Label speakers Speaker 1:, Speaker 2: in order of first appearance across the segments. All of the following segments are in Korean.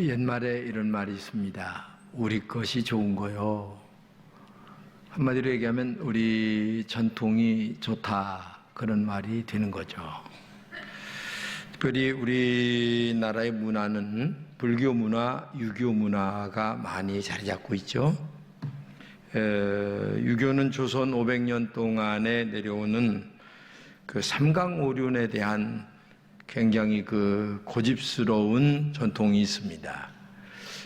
Speaker 1: 옛말에 이런 말이 있습니다. 우리 것이 좋은 거요. 한마디로 얘기하면 우리 전통이 좋다, 그런 말이 되는 거죠. 특별히 우리나라의 문화는 불교 문화, 유교 문화가 많이 자리 잡고 있죠. 유교는 조선 500년 동안에 내려오는 그 삼강오륜에 대한 굉장히 고집스러운 전통이 있습니다.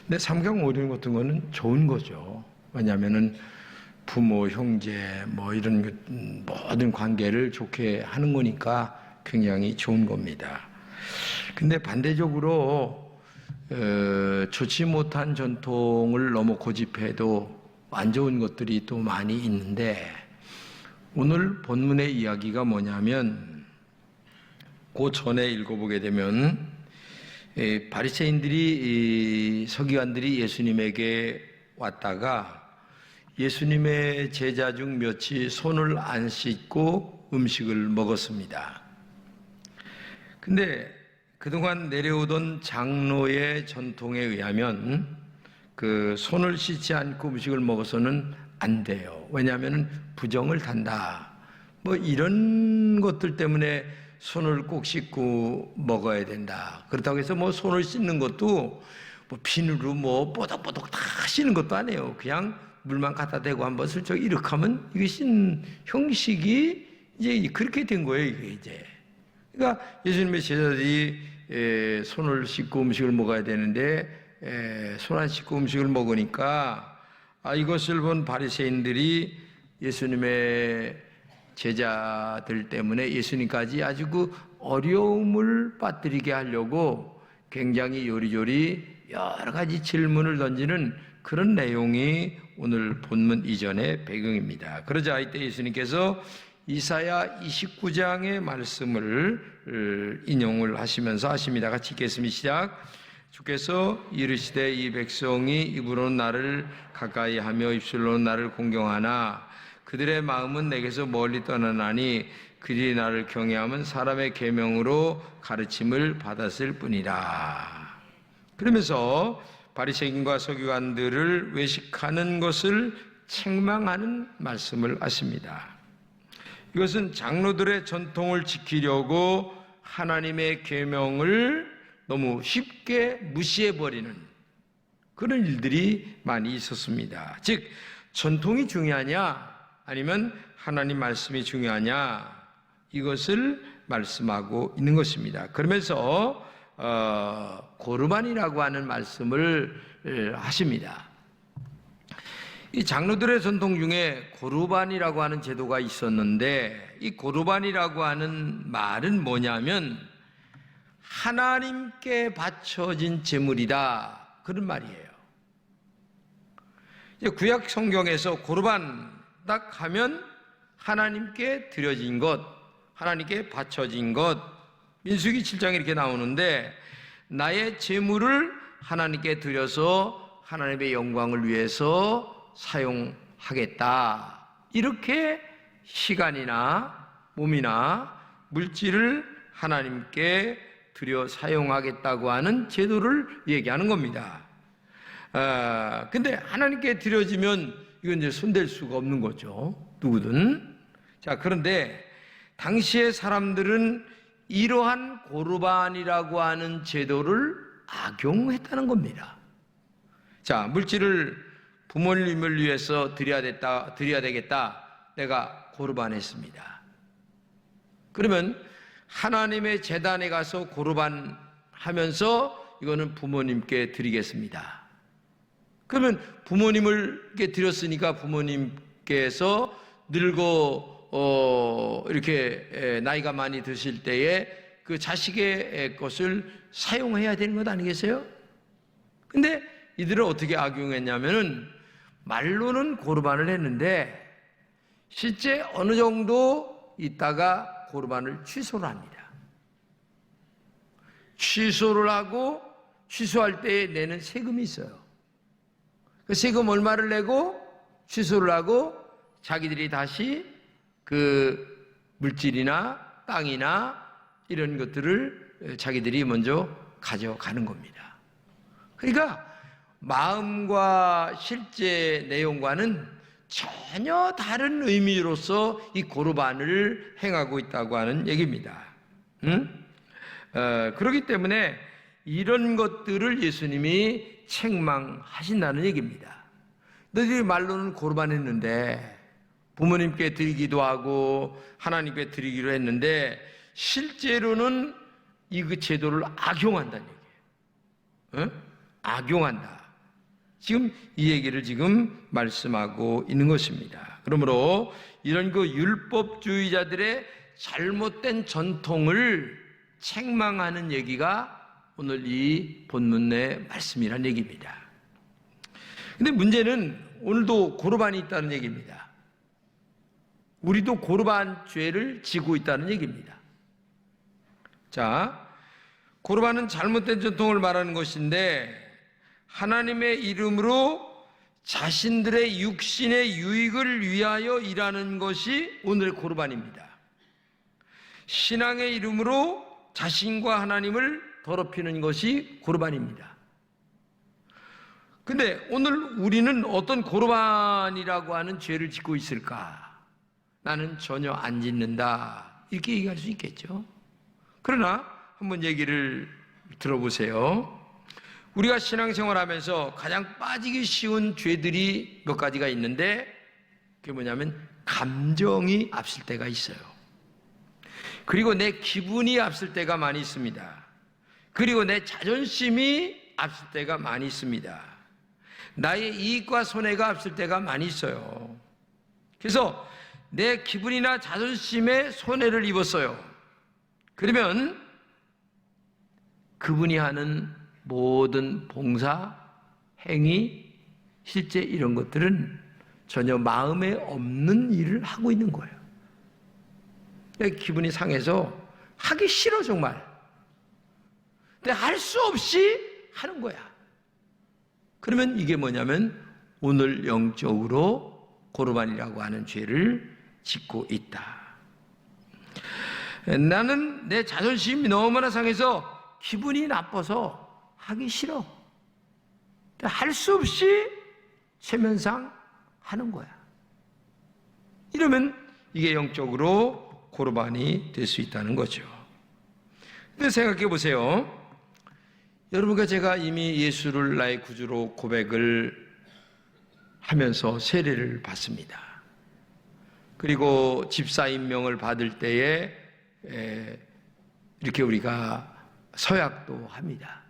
Speaker 1: 근데 삼강오륜 같은 거는 좋은 거죠. 왜냐하면은 부모, 형제, 이런 모든 관계를 좋게 하는 거니까 굉장히 좋은 겁니다. 근데 반대적으로 좋지 못한 전통을 너무 고집해도 안 좋은 것들이 또 많이 있는데, 오늘 본문의 이야기가 뭐냐면, 그 전에 읽어보게 되면 바리새인들이, 서기관들이 예수님에게 왔다가 예수님의 제자 중 몇이 손을 안 씻고 음식을 먹었습니다. 근데 그동안 내려오던 장로의 전통에 의하면 손을 씻지 않고 음식을 먹어서는 안 돼요. 왜냐하면 부정을 단다, 이런 것들 때문에 손을 꼭 씻고 먹어야 된다. 그렇다고 해서 손을 씻는 것도 비누로 뽀덕뽀덕 다 씻는 것도 아니에요. 그냥 물만 갖다 대고 한번 슬쩍 이렇게 하면 이게 씻는 형식이 이제 그렇게 된 거예요, 이게 이제. 그러니까 예수님의 제자들이 손을 씻고 음식을 먹어야 되는데 손 안 씻고 음식을 먹으니까 이것을 본 바리새인들이 예수님의 제자들 때문에 예수님까지 아주 어려움을 빠뜨리게 하려고 굉장히 요리조리 여러 가지 질문을 던지는 그런 내용이 오늘 본문 이전의 배경입니다. 그러자 이때 예수님께서 이사야 29장의 말씀을 인용을 하시면서 하십니다. 같이 읽겠습니다. 시작. 주께서 이르시되 이 백성이 입으로는 나를 가까이 하며 입술로는 나를 공경하나 그들의 마음은 내게서 멀리 떠나나니 그들이 나를 경외함은 사람의 계명으로 가르침을 받았을 뿐이라. 그러면서 바리새인과 서기관들을 외식하는 것을 책망하는 말씀을 하십니다. 이것은 장로들의 전통을 지키려고 하나님의 계명을 너무 쉽게 무시해버리는 그런 일들이 많이 있었습니다. 즉, 전통이 중요하냐 아니면 하나님 말씀이 중요하냐, 이것을 말씀하고 있는 것입니다. 그러면서 고르반이라고 하는 말씀을 하십니다. 이 장로들의 전통 중에 고르반이라고 하는 제도가 있었는데, 이 고르반이라고 하는 말은 뭐냐면 하나님께 바쳐진 제물이다, 그런 말이에요. 구약 성경에서 고르반 딱 하면 하나님께 드려진 것, 하나님께 바쳐진 것, 민수기 7장에 이렇게 나오는데, 나의 제물을 하나님께 드려서 하나님의 영광을 위해서 사용하겠다, 이렇게 시간이나 몸이나 물질을 하나님께 드려 사용하겠다고 하는 제도를 얘기하는 겁니다. 근데 하나님께 드려지면 이건 이제 손댈 수가 없는 거죠, 누구든. 자, 그런데 당시의 사람들은 이러한 고르반이라고 하는 제도를 악용했다는 겁니다. 자, 물질을 부모님을 위해서 드려야 되겠다, 내가 고르반했습니다. 그러면 하나님의 제단에 가서 고르반 하면서 이거는 부모님께 드리겠습니다. 그러면 부모님께 드렸으니까 부모님께서 늙어 이렇게 나이가 많이 드실 때에 그 자식의 것을 사용해야 되는 것 아니겠어요? 근데 이들은 어떻게 악용했냐면은 말로는 고르반을 했는데 실제 어느 정도 있다가 고르반을 취소를 합니다. 취소를 하고 취소할 때 내는 세금이 있어요. 그 세금 얼마를 내고 취소를 하고 자기들이 다시 그 물질이나 땅이나 이런 것들을 자기들이 먼저 가져가는 겁니다. 그러니까 마음과 실제 내용과는 전혀 다른 의미로서 이 고르반을 행하고 있다고 하는 얘기입니다. 그렇기 때문에 이런 것들을 예수님이 책망하신다는 얘기입니다. 너희들이 말로는 고르반 했는데, 부모님께 드리기도 하고 하나님께 드리기로 했는데 실제로는 이 제도를 악용한다는 얘기예요. 악용한다. 지금 이 얘기를 지금 말씀하고 있는 것입니다. 그러므로 이런 그 율법주의자들의 잘못된 전통을 책망하는 얘기가 오늘 이 본문의 말씀이란 얘기입니다. 근데 문제는 오늘도 고르반이 있다는 얘기입니다. 우리도 고르반 죄를 지고 있다는 얘기입니다. 자, 고르반은 잘못된 전통을 말하는 것인데 하나님의 이름으로 자신들의 육신의 유익을 위하여 일하는 것이 오늘의 고르반입니다. 신앙의 이름으로 자신과 하나님을 더럽히는 것이 고르반입니다. 근데 오늘 우리는 어떤 고르반이라고 하는 죄를 짓고 있을까? 나는 전혀 안 짓는다. 이렇게 얘기할 수 있겠죠. 그러나 한번 얘기를 들어보세요. 우리가 신앙생활하면서 가장 빠지기 쉬운 죄들이 몇 가지가 있는데 그게 뭐냐면 감정이 앞설 때가 있어요. 그리고 내 기분이 앞설 때가 많이 있습니다. 그리고 내 자존심이 앞설 때가 많이 있습니다. 나의 이익과 손해가 앞설 때가 많이 있어요. 그래서 내 기분이나 자존심에 손해를 입었어요. 그러면 그분이 하는 모든 봉사, 행위, 실제 이런 것들은 전혀 마음에 없는 일을 하고 있는 거예요. 기분이 상해서 하기 싫어 정말. 근데 할 수 없이 하는 거야. 그러면 이게 뭐냐면 오늘 영적으로 고르반이라고 하는 죄를 짓고 있다. 나는 내 자존심이 너무나 상해서 기분이 나빠서 하기 싫어. 할 수 없이 체면상 하는 거야. 이러면 이게 영적으로 고르반이 될 수 있다는 거죠. 근데 생각해 보세요. 여러분과 제가 이미 예수를 나의 구주로 고백을 하면서 세례를 받습니다. 그리고 집사 임명을 받을 때에 이렇게 우리가 서약도 합니다.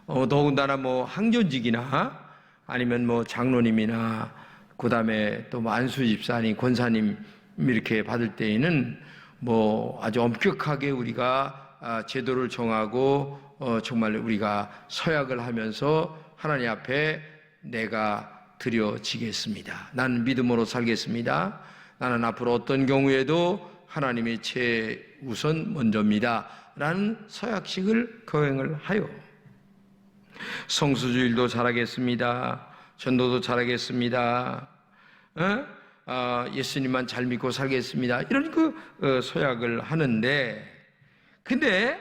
Speaker 1: 더군다나 뭐 항존직이나 아니면 뭐 장로님이나 그 다음에 또 뭐 안수 집사님, 권사님 이렇게 받을 때에는 뭐 아주 엄격하게 우리가 제도를 정하고 정말 우리가 서약을 하면서 하나님 앞에 내가 드려지겠습니다. 나는 믿음으로 살겠습니다. 나는 앞으로 어떤 경우에도 하나님이 최우선 먼저입니다. 라는 서약식을 거행을 하여 성수주일도 잘하겠습니다. 전도도 잘하겠습니다. 예수님만 잘 믿고 살겠습니다. 이런 그 서약을 하는데, 근데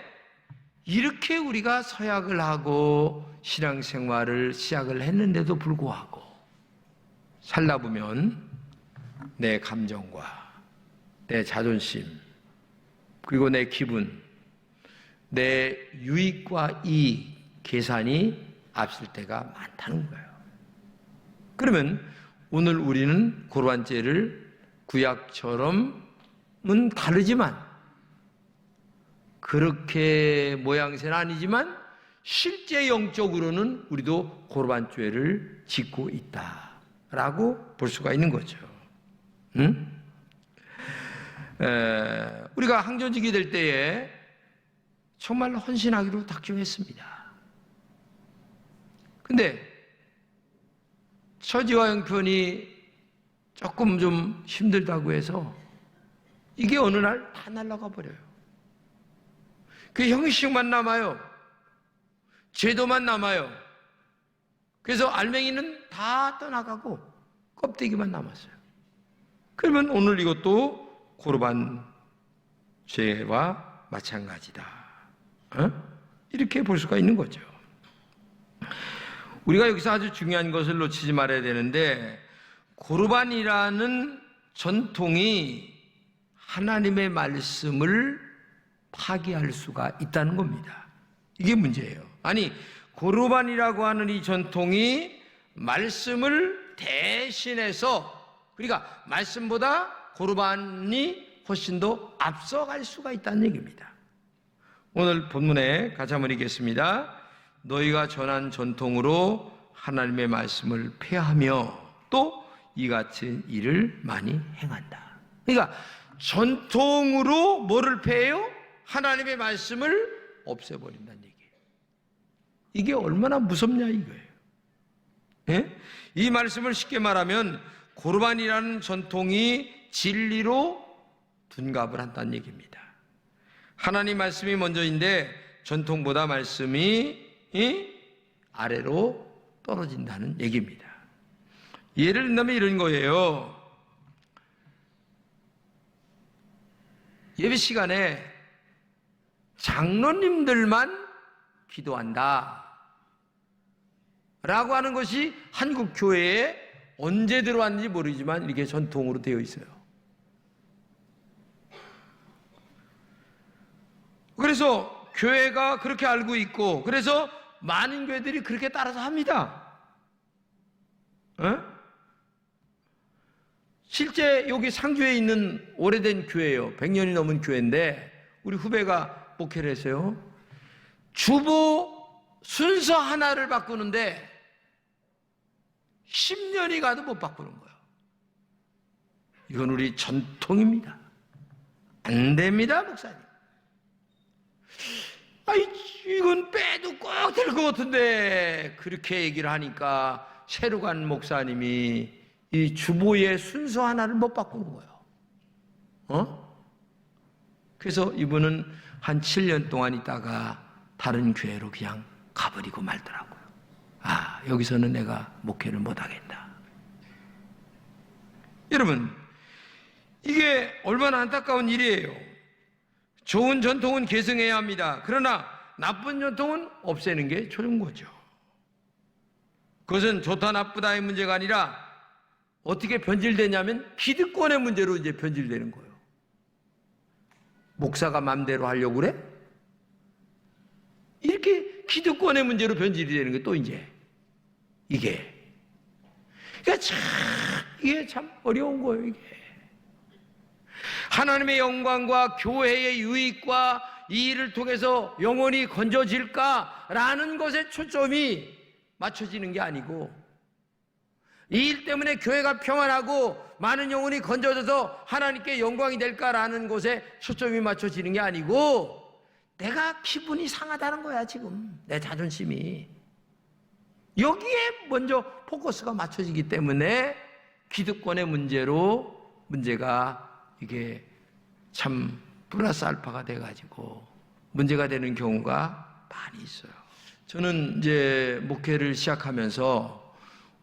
Speaker 1: 이렇게 우리가 서약을 하고 신앙생활을 시작을 했는데도 불구하고 살다 보면 내 감정과 내 자존심 그리고 내 기분, 내 유익과 이익 계산이 앞설 때가 많다는 거예요. 그러면 오늘 우리는 고르반죄를 구약처럼은 다르지만 그렇게 모양새는 아니지만 실제 영적으로는 우리도 고르반죄를 짓고 있다라고 볼 수가 있는 거죠. 우리가 항존직이 될 때에 정말 헌신하기로 작정했습니다. 근데 처지와 형편이 조금 좀 힘들다고 해서 이게 어느 날 다 날아가 버려요. 그 형식만 남아요. 제도만 남아요. 그래서 알맹이는 다 떠나가고 껍데기만 남았어요. 그러면 오늘 이것도 고르반 죄와 마찬가지다. 이렇게 볼 수가 있는 거죠. 우리가 여기서 아주 중요한 것을 놓치지 말아야 되는데, 고르반이라는 전통이 하나님의 말씀을 파기할 수가 있다는 겁니다. 이게 문제예요. 아니, 고르반이라고 하는 이 전통이 말씀을 대신해서, 그러니까 말씀보다 고르반이 훨씬 더 앞서갈 수가 있다는 얘기입니다. 오늘 본문에 같이 한번 읽겠습니다. 너희가 전한 전통으로 하나님의 말씀을 폐하며 또 이 같은 일을 많이 행한다. 그러니까 전통으로 뭐를 폐해요? 하나님의 말씀을 없애버린다는 얘기예요. 이게 얼마나 무섭냐 이거예요. 예? 이 말씀을 쉽게 말하면 고르반이라는 전통이 진리로 둔갑을 한다는 얘기입니다. 하나님 말씀이 먼저인데 전통보다 말씀이 아래로 떨어진다는 얘기입니다. 예를 든다면 이런 거예요. 예배 시간에 장로님들만 기도한다 라고 하는 것이 한국 교회에 언제 들어왔는지 모르지만 이렇게 전통으로 되어 있어요. 그래서 교회가 그렇게 알고 있고, 그래서 많은 교회들이 그렇게 따라서 합니다. 실제 여기 상주에 있는 오래된 교회예요. 100년이 넘은 교회인데 우리 후배가 목회를 했어요. 주보 순서 하나를 바꾸는데 10년이 가도 못 바꾸는 거예요. 이건 우리 전통입니다. 안 됩니다, 목사님. 아이, 이건 빼도 꼭 될 것 같은데, 그렇게 얘기를 하니까 새로 간 목사님이 이 주보의 순서 하나를 못 바꾸는 거예요. 그래서 이분은 한 7년 동안 있다가 다른 교회로 그냥 가버리고 말더라고요. 아, 여기서는 내가 목회를 못 하겠다. 여러분, 이게 얼마나 안타까운 일이에요. 좋은 전통은 계승해야 합니다. 그러나 나쁜 전통은 없애는 게 좋은 거죠. 그것은 좋다 나쁘다의 문제가 아니라 어떻게 변질되냐면 기득권의 문제로 이제 변질되는 거예요. 목사가 마음대로 하려고 그래? 이렇게 기득권의 문제로 변질이 되는 게 또 이제 이게. 그러니까 이게 참 어려운 거예요, 이게. 하나님의 영광과 교회의 유익과 이 일을 통해서 영혼이 건져질까라는 것에 초점이 맞춰지는 게 아니고, 이 일 때문에 교회가 평안하고 많은 영혼이 건져져서 하나님께 영광이 될까라는 것에 초점이 맞춰지는 게 아니고, 내가 기분이 상하다는 거야, 지금. 내 자존심이. 여기에 먼저 포커스가 맞춰지기 때문에 기득권의 문제가 이게 참 플러스 알파가 돼가지고 문제가 되는 경우가 많이 있어요. 저는 이제 목회를 시작하면서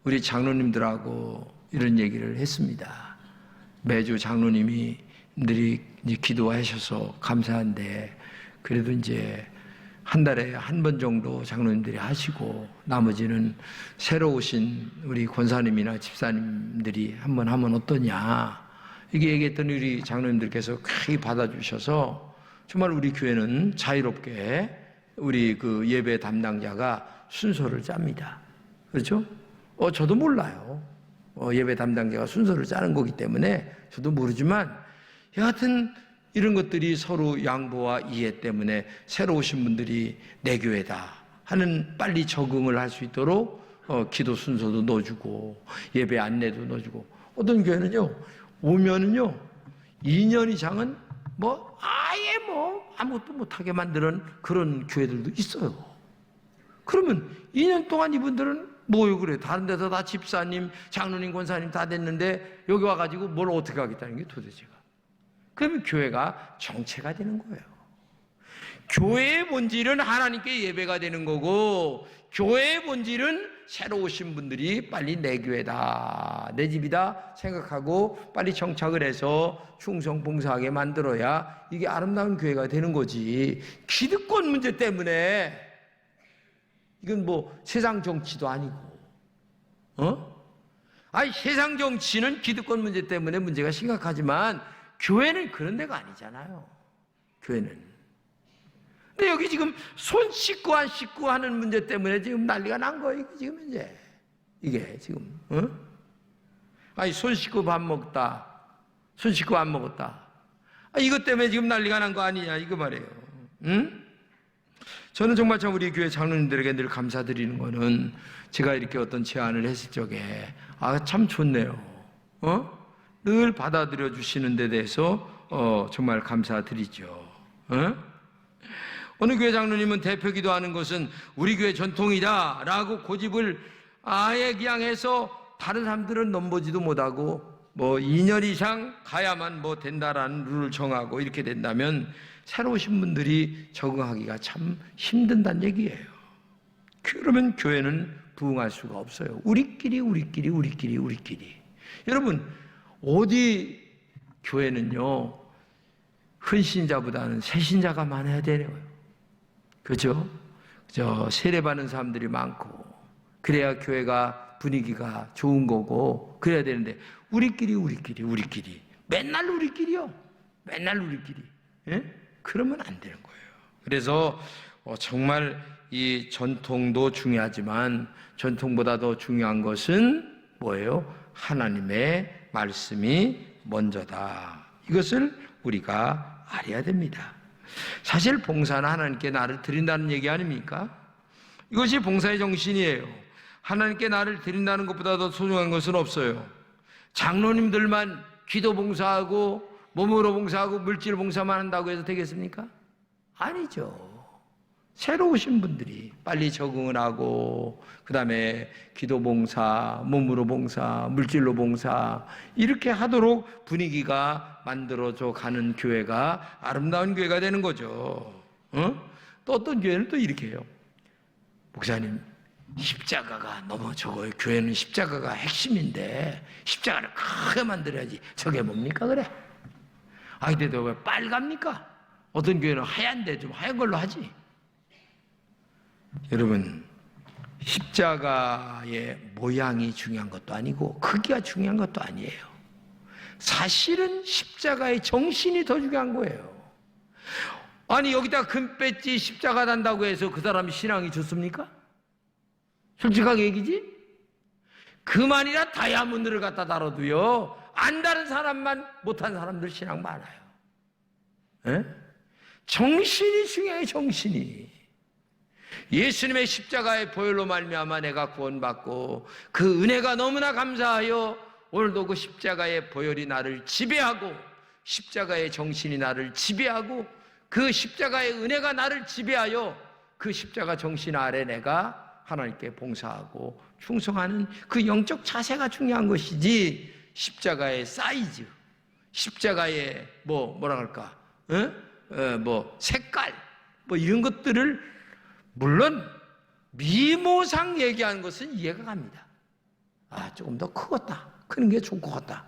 Speaker 1: 우리 장로님들하고 이런 얘기를 했습니다. 매주 장로님들이 기도하셔서 감사한데, 그래도 이제 한 달에 한 번 정도 장로님들이 하시고 나머지는 새로 오신 우리 권사님이나 집사님들이 한 번 하면 어떠냐, 이게 얘기했더니 우리 장로님들께서 크게 받아주셔서 정말 우리 교회는 자유롭게 우리 그 예배 담당자가 순서를 짭니다. 그렇죠? 저도 몰라요. 예배 담당자가 순서를 짜는 거기 때문에 저도 모르지만, 여하튼 이런 것들이 서로 양보와 이해 때문에 새로 오신 분들이 내 교회다 하는 빨리 적응을 할 수 있도록 기도 순서도 넣어주고 예배 안내도 넣어주고, 어떤 교회는요 오면은요 2년 이상은 아예 아무것도 못하게 만드는 그런 교회들도 있어요. 그러면 2년 동안 이분들은 뭐요, 그래? 다른 데서 다 집사님, 장로님, 권사님 다 됐는데 여기 와가지고 뭘 어떻게 하겠다는 게 도대체가. 그러면 교회가 정체가 되는 거예요. 교회의 본질은 하나님께 예배가 되는 거고, 교회의 본질은 새로 오신 분들이 빨리 내 교회다, 내 집이다 생각하고 빨리 정착을 해서 충성 봉사하게 만들어야 이게 아름다운 교회가 되는 거지. 기득권 문제 때문에 이건 뭐 세상 정치도 아니고, 아니, 세상 정치는 기득권 문제 때문에 문제가 심각하지만 교회는 그런 데가 아니잖아요. 교회는. 근데 여기 지금 손 씻고 안 씻고 하는 문제 때문에 지금 난리가 난 거예요. 지금 이제 이게 지금, 아니, 손 씻고 밥 먹다, 손 씻고 안 먹었다. 이것 때문에 지금 난리가 난 거 아니냐 이거 말이에요. 저는 정말 참 우리 교회 장로님들에게 늘 감사드리는 거는 제가 이렇게 어떤 제안을 했을 적에 참 좋네요. 늘 받아들여 주시는 데 대해서 정말 감사드리죠. 어느 교회 장로님은 대표 기도하는 것은 우리 교회 전통이다 라고 고집을 아예 그냥 해서 다른 사람들은 넘보지도 못하고 뭐 2년 이상 가야만 뭐 된다라는 룰을 정하고 이렇게 된다면 새로 오신 분들이 적응하기가 참 힘든다는 얘기예요. 그러면 교회는 부흥할 수가 없어요. 우리끼리. 여러분, 어디 교회는요, 흔신자보다는 새신자가 많아야 되는 거예요. 그죠? 세례받는 사람들이 많고, 그래야 교회가 분위기가 좋은 거고, 그래야 되는데, 우리끼리. 맨날 우리끼리요. 예? 그러면 안 되는 거예요. 그래서 정말 이 전통도 중요하지만 전통보다 더 중요한 것은 뭐예요? 하나님의 말씀이 먼저다. 이것을 우리가 알아야 됩니다. 사실 봉사는 하나님께 나를 드린다는 얘기 아닙니까? 이것이 봉사의 정신이에요. 하나님께 나를 드린다는 것보다 더 소중한 것은 없어요. 장로님들만 기도 봉사하고 몸으로 봉사하고 물질 봉사만 한다고 해서 되겠습니까? 아니죠. 새로 오신 분들이 빨리 적응을 하고 그 다음에 기도 봉사, 몸으로 봉사, 물질로 봉사 이렇게 하도록 분위기가 만들어져 가는 교회가 아름다운 교회가 되는 거죠. 또 어떤 교회는 또 이렇게 해요. 목사님, 십자가가 너무 적어요. 교회는 십자가가 핵심인데 십자가를 크게 만들어야지. 저게 뭡니까 그래? 근데 왜 빨갑니까? 어떤 교회는 하얀데 좀 하얀 걸로 하지. 여러분, 십자가의 모양이 중요한 것도 아니고 크기가 중요한 것도 아니에요. 사실은 십자가의 정신이 더 중요한 거예요. 아니, 여기다 금배지 십자가 단다고 해서 그 사람이 신앙이 좋습니까? 솔직하게 얘기지? 그만이라 다이아몬드를 갖다 달아도요, 안 다른 사람만 못한 사람들 신앙 많아요. 에? 정신이 중요해요. 정신이. 예수님의 십자가의 보혈로 말미암아 내가 구원받고 그 은혜가 너무나 감사하여 오늘도 그 십자가의 보혈이 나를 지배하고 십자가의 정신이 나를 지배하고 그 십자가의 은혜가 나를 지배하여 그 십자가 정신 아래 내가 하나님께 봉사하고 충성하는 그 영적 자세가 중요한 것이지 십자가의 사이즈, 십자가의 뭐라 그럴까, 색깔, 이런 것들을 물론 미모상 얘기하는 것은 이해가 갑니다. 조금 더 크겠다, 크는 게 좋을 것 같다.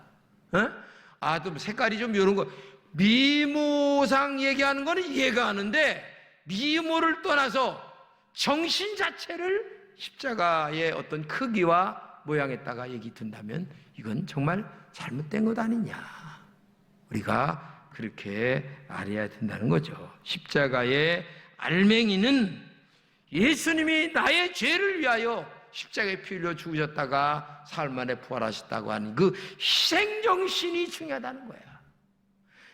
Speaker 1: 좀 색깔이 좀 이런 거 미모상 얘기하는 거는 이해가 가는데 미모를 떠나서 정신 자체를 십자가의 어떤 크기와 모양에다가 얘기 든다면 이건 정말 잘못된 것 아니냐. 우리가 그렇게 알아야 된다는 거죠. 십자가의 알맹이는 예수님이 나의 죄를 위하여 십자가에 피 흘려 죽으셨다가 사흘 만에 부활하셨다고 하는 그 희생정신이 중요하다는 거야.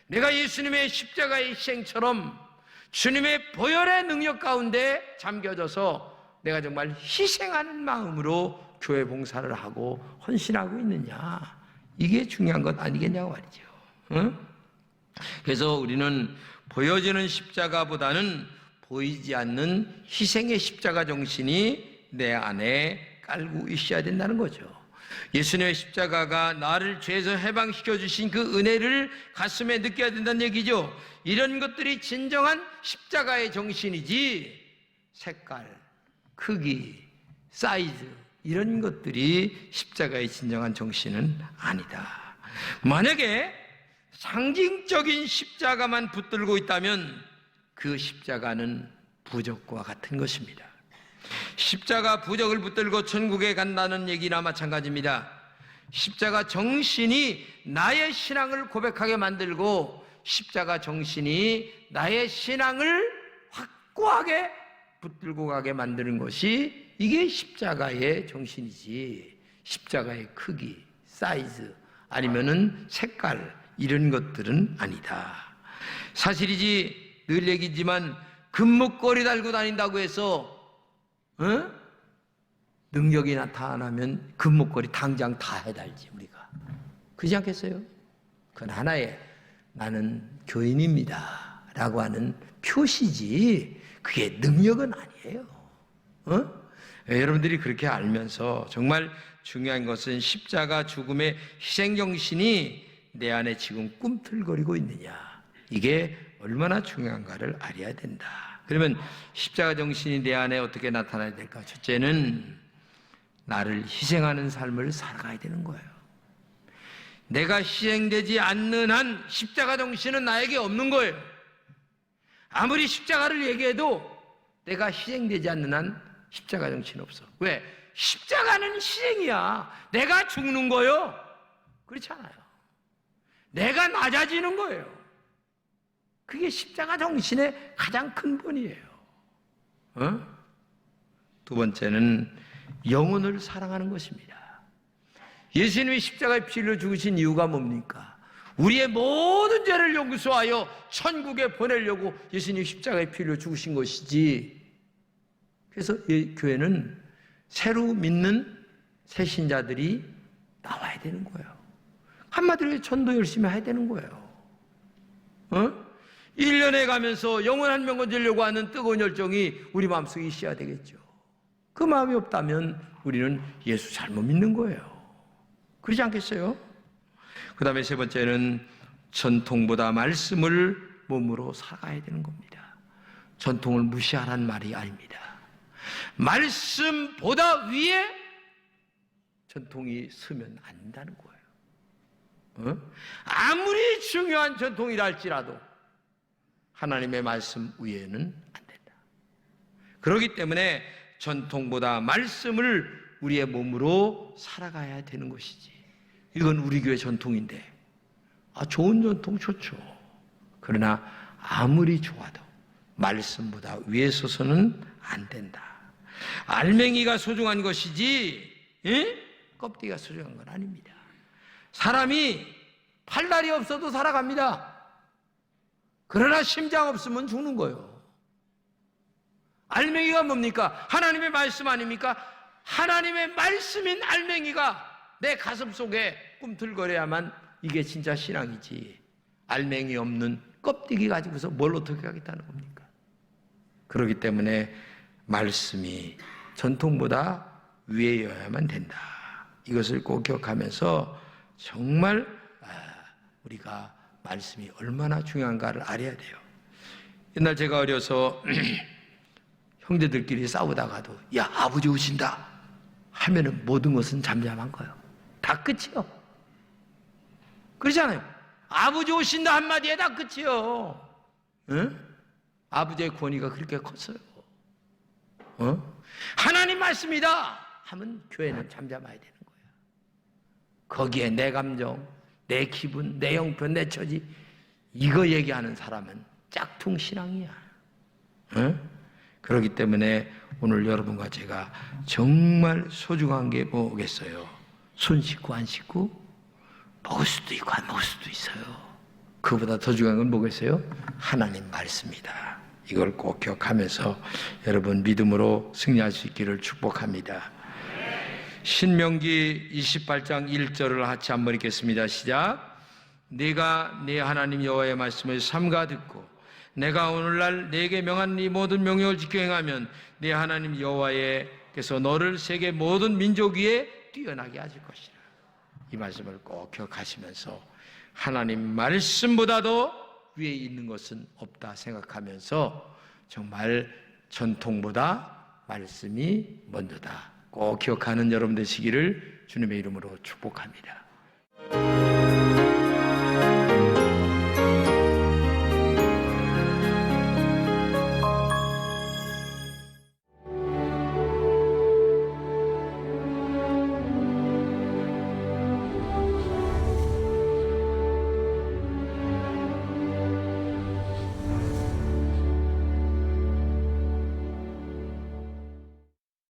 Speaker 1: 내가 예수님의 십자가의 희생처럼 주님의 보혈의 능력 가운데 잠겨져서 내가 정말 희생하는 마음으로 교회 봉사를 하고 헌신하고 있느냐, 이게 중요한 것 아니겠냐고 말이죠. 그래서 우리는 보여지는 십자가보다는 보이지 않는 희생의 십자가 정신이 내 안에 깔고 있어야 된다는 거죠. 예수님의 십자가가 나를 죄에서 해방시켜 주신 그 은혜를 가슴에 느껴야 된다는 얘기죠. 이런 것들이 진정한 십자가의 정신이지 색깔, 크기, 사이즈 이런 것들이 십자가의 진정한 정신은 아니다. 만약에 상징적인 십자가만 붙들고 있다면 그 십자가는 부적과 같은 것입니다. 십자가 부적을 붙들고 천국에 간다는 얘기나 마찬가지입니다. 십자가 정신이 나의 신앙을 고백하게 만들고 십자가 정신이 나의 신앙을 확고하게 붙들고 가게 만드는 것이 이게 십자가의 정신이지, 십자가의 크기, 사이즈 아니면은 색깔 이런 것들은 아니다. 사실이지 늘 얘기지만 금목걸이 달고 다닌다고 해서 능력이 나타나면 금목걸이 당장 다 해달지 우리가. 그렇지 않겠어요? 그건 하나의 나는 교인입니다 라고 하는 표시지 그게 능력은 아니에요. 여러분들이 그렇게 알면서 정말 중요한 것은 십자가 죽음의 희생정신이 내 안에 지금 꿈틀거리고 있느냐, 이게 얼마나 중요한가를 알아야 된다. 그러면 십자가 정신이 내 안에 어떻게 나타나야 될까? 첫째는 나를 희생하는 삶을 살아가야 되는 거예요. 내가 희생되지 않는 한 십자가 정신은 나에게 없는 거예요. 아무리 십자가를 얘기해도 내가 희생되지 않는 한 십자가 정신 없어. 왜? 십자가는 희생이야. 내가 죽는 거요. 그렇지 않아요. 내가 낮아지는 거예요. 그게 십자가 정신의 가장 큰 본이에요. 두 번째는 영혼을 사랑하는 것입니다. 예수님이 십자가에 피 흘려 죽으신 이유가 뭡니까? 우리의 모든 죄를 용서하여 천국에 보내려고 예수님이 십자가에 피 흘려 죽으신 것이지. 그래서 교회는 새로 믿는 새 신자들이 나와야 되는 거예요. 한마디로 전도 열심히 해야 되는 거예요. 1년에 가면서 영혼 한 명 건지려고 하는 뜨거운 열정이 우리 마음속에 있어야 되겠죠. 그 마음이 없다면 우리는 예수 잘못 믿는 거예요. 그렇지 않겠어요? 그 다음에 세 번째는 전통보다 말씀을 몸으로 살아가야 되는 겁니다. 전통을 무시하라는 말이 아닙니다. 말씀보다 위에 전통이 서면 안 된다는 거예요. 아무리 중요한 전통이라 할지라도 하나님의 말씀 위에는 안 된다. 그렇기 때문에 전통보다 말씀을 우리의 몸으로 살아가야 되는 것이지. 이건 우리 교회 전통인데, 좋은 전통 좋죠. 그러나 아무리 좋아도 말씀보다 위에 서서는 안 된다. 알맹이가 소중한 것이지 껍데기가 소중한 건 아닙니다. 사람이 팔다리 없어도 살아갑니다. 그러나 심장 없으면 죽는 거예요. 알맹이가 뭡니까? 하나님의 말씀 아닙니까? 하나님의 말씀인 알맹이가 내 가슴 속에 꿈틀거려야만 이게 진짜 신앙이지. 알맹이 없는 껍데기 가지고서 뭘 어떻게 하겠다는 겁니까? 그렇기 때문에 말씀이 전통보다 위에여야만 된다. 이것을 꼭 기억하면서 정말 우리가 말씀이 얼마나 중요한가를 알아야 돼요. 옛날 제가 어려서 형제들끼리 싸우다가도 야 아버지 오신다 하면은 모든 것은 잠잠한 거예요. 다 끝이요. 그러잖아요. 아버지 오신다 한마디에 다 끝이요. 아버지의 권위가 그렇게 컸어요. 하나님 말씀이다 하면 교회는 잠잠해야 되는 거예요. 거기에 내 감정, 내 기분, 내 형편, 내 처지 이거 얘기하는 사람은 짝퉁 신앙이야. 그렇기 때문에 오늘 여러분과 제가 정말 소중한 게 뭐겠어요? 손 씻고 안 씻고 먹을 수도 있고 안 먹을 수도 있어요. 그보다 더 중요한 건 뭐겠어요? 하나님 말씀이다. 이걸 꼭 기억하면서 여러분 믿음으로 승리할 수 있기를 축복합니다. 신명기 28장 1절을 같이 한번 읽겠습니다. 시작. 네가 네 하나님 여호와의 말씀을 삼가 듣고 내가 오늘날 네게 명한 네 모든 명령을 지켜 행하면 네 하나님 여호와께서 너를 세계 모든 민족 위에 뛰어나게 하실 것이라. 이 말씀을 꼭 기억하시면서 하나님 말씀보다도 위에 있는 것은 없다 생각하면서 정말 전통보다 말씀이 먼저다 꼭 기억하는 여러분 되시기를 주님의 이름으로 축복합니다.